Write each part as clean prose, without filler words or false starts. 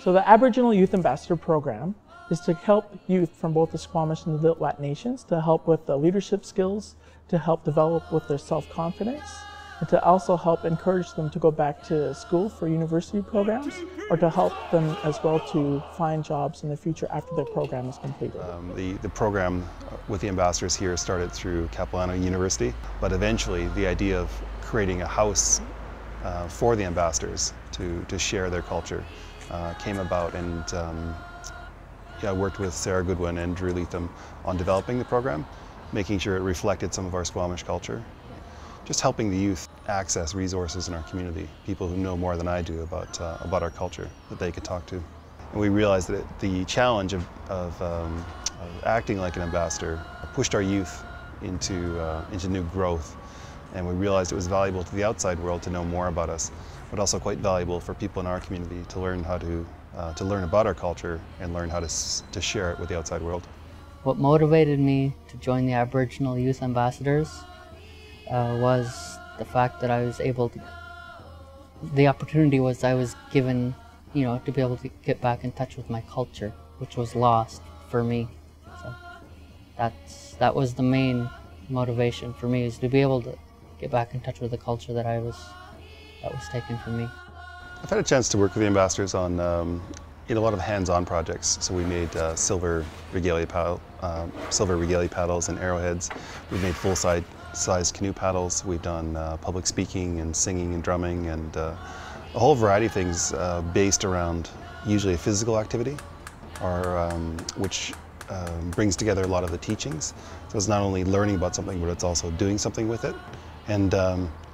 So the Aboriginal Youth Ambassador Program is to help youth from both the Squamish and the Lil'wat nations to help with the leadership skills, to help develop with their self-confidence, and to also help encourage them to go back to school for university programs, or to help them as well to find jobs in the future after their program is completed. The program with the ambassadors here started through Capilano University, but eventually the idea of creating a house for the ambassadors to share their culture came about, and I worked with Sarah Goodwin and Drew Leatham on developing the program, making sure it reflected some of our Squamish culture, just helping the youth access resources in our community, people who know more than I do about our culture that they could talk to. And we realized that the challenge of acting like an ambassador pushed our youth into new growth, and we realized it was valuable to the outside world to know more about us, but also quite valuable for people in our community to learn how to learn about our culture and learn how to share it with the outside world. What motivated me to join the Aboriginal Youth Ambassadors was the fact that I was able to, the opportunity was I was given, to be able to get back in touch with my culture, which was lost for me. So that was the main motivation for me, is to be able to get back in touch with the culture that was taken from me. I've had a chance to work with the ambassadors on a lot of hands-on projects. So we made silver regalia paddles and arrowheads. We've made full-size canoe paddles. We've done public speaking and singing and drumming, and a whole variety of things based around usually a physical activity, or which brings together a lot of the teachings. So it's not only learning about something, but it's also doing something with it. And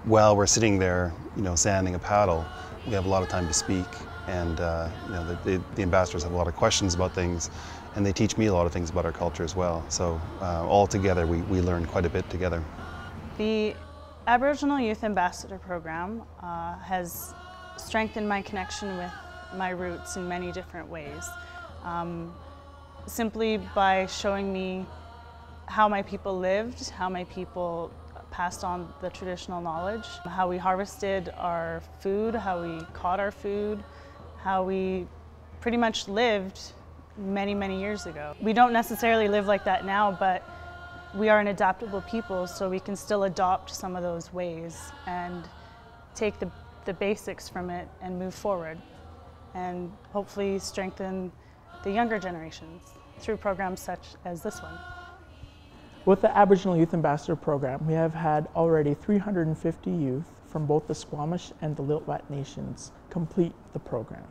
while we're sitting there, sanding a paddle, we have a lot of time to speak, and the ambassadors have a lot of questions about things, and they teach me a lot of things about our culture as well. So all together, we learn quite a bit together. The Aboriginal Youth Ambassador Program has strengthened my connection with my roots in many different ways. Simply by showing me how my people lived, how my people passed on the traditional knowledge, how we harvested our food, how we caught our food, how we pretty much lived many, many years ago. We don't necessarily live like that now, but we are an adaptable people, so we can still adopt some of those ways and take the basics from it and move forward, and hopefully strengthen the younger generations through programs such as this one. With the Aboriginal Youth Ambassador Program, we have had already 350 youth from both the Squamish and the Lil'wat nations complete the program.